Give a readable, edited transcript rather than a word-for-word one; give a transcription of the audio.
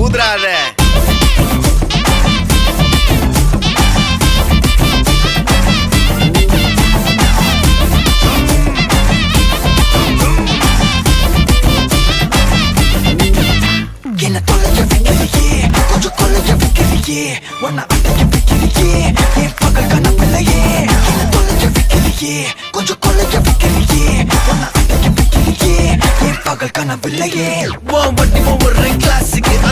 ஊதுறாத. என்ன தொலைய வைக்கிறியே, கொஞ்சம் கொலைய வைக்கிறியே, உன்னை அடைய வைக்கிறியே, என் பகல் கனவில்லையே. என்ன தொலைய வைக்கிறியே, கொஞ்சம் கொலைய வைக்கிறியே, உன்னை அடைய வைக்கிறியே, என் பகல் கனவில்லையே. வட்டி ஒவ்வொரு கிளாஸுக்கு